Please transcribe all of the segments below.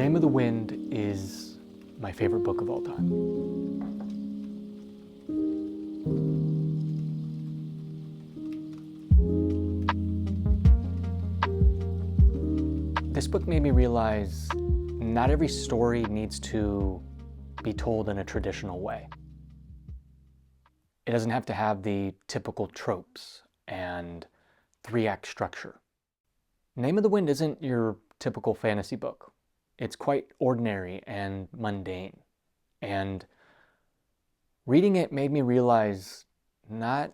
Name of the Wind is my favorite book of all time. This book made me realize not every story needs to be told in a traditional way. It doesn't have to have the typical tropes and three-act structure. Name of the Wind isn't your typical fantasy book. It's quite ordinary and mundane. And reading it made me realize not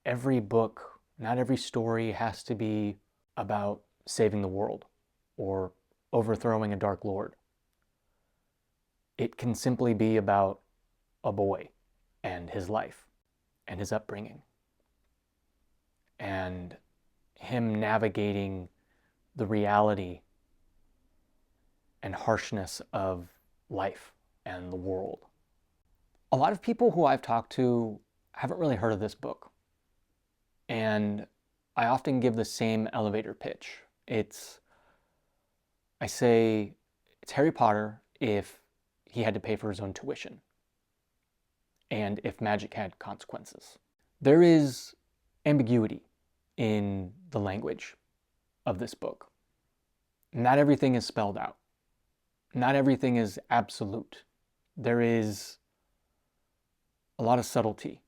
every book, not every story has to be about saving the world or overthrowing a dark lord. It can simply be about a boy and his life and his upbringing and him navigating the reality and harshness of life and the world. A lot of people who I've talked to haven't really heard of this book. And I often give the same elevator pitch. I say it's Harry Potter if he had to pay for his own tuition and if magic had consequences. There is ambiguity in the language of this book. Not everything is spelled out. Not everything is absolute. There is a lot of subtlety.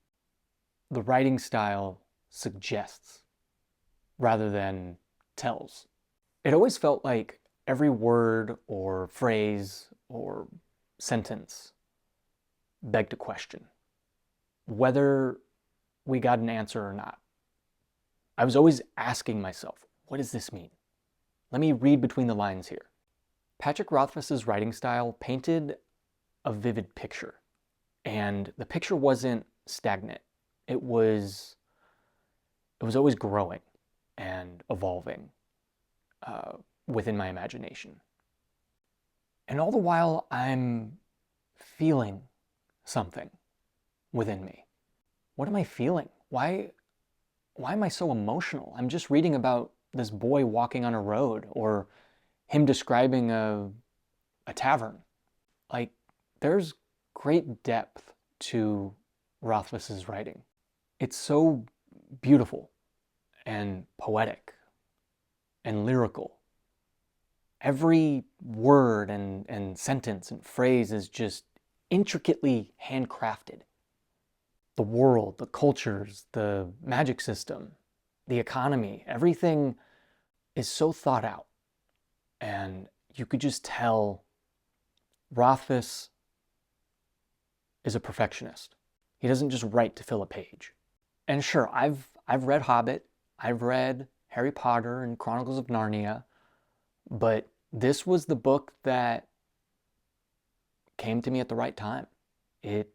The writing style suggests rather than tells. It always felt like every word or phrase or sentence begged a question, whether we got an answer or not. I was always asking myself, what does this mean? Let me read between the lines here. Patrick Rothfuss's writing style painted a vivid picture, and the picture wasn't stagnant. It was always growing and evolving within my imagination. And all the while, I'm feeling something within me. What am I feeling? Why am I so emotional? I'm just reading about this boy walking on a road or him describing a tavern. Like, there's great depth to Rothfuss's writing. It's so beautiful and poetic and lyrical. Every word and sentence and phrase is just intricately handcrafted. The world, the cultures, the magic system, the economy, everything is so thought out. And you could just tell Rothfuss is a perfectionist. He doesn't just write to fill a page. And sure, I've read Hobbit, I've read Harry Potter and Chronicles of Narnia, but this was the book that came to me at the right time. It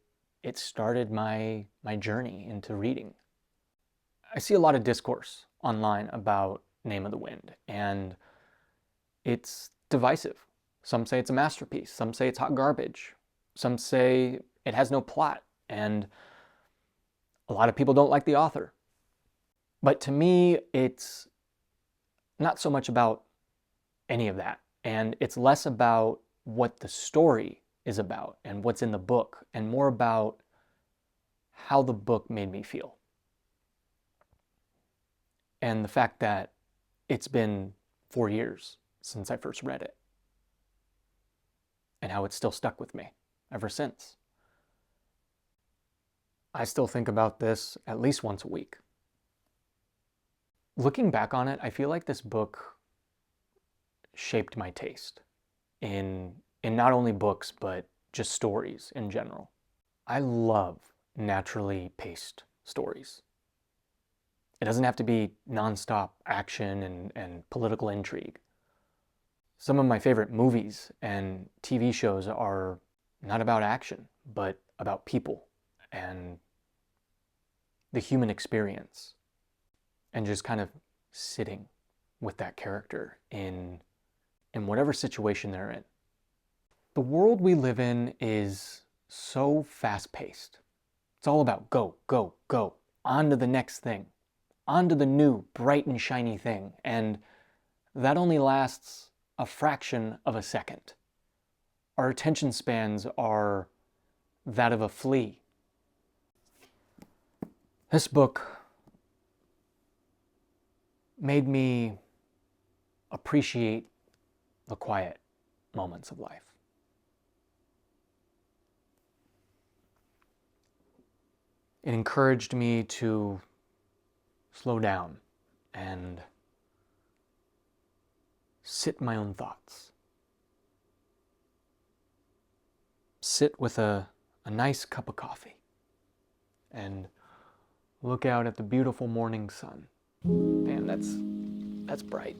started my journey into reading. I see a lot of discourse online about Name of the Wind, and it's divisive. Some say it's a masterpiece. Some say it's hot garbage. Some say it has no plot. And a lot of people don't like the author. But to me, it's not so much about any of that. And it's less about what the story is about and what's in the book, and more about how the book made me feel. And the fact that it's been 4 years since I first read it, and how it's still stuck with me ever since. I still think about this at least once a week. Looking back on it, I feel like this book shaped my taste in not only books, but just stories in general. I love naturally paced stories. It doesn't have to be nonstop action and political intrigue. Some of my favorite movies and TV shows are not about action, but about people and the human experience, and just kind of sitting with that character in whatever situation they're in. The world we live in is so fast-paced. It's all about go, go, go, on to the next thing, on to the new, bright and shiny thing, and that only lasts a fraction of a second. Our attention spans are that of a flea. This book made me appreciate the quiet moments of life. It encouraged me to slow down and sit in my own thoughts. Sit with a nice cup of coffee and look out at the beautiful morning sun. Man, that's bright.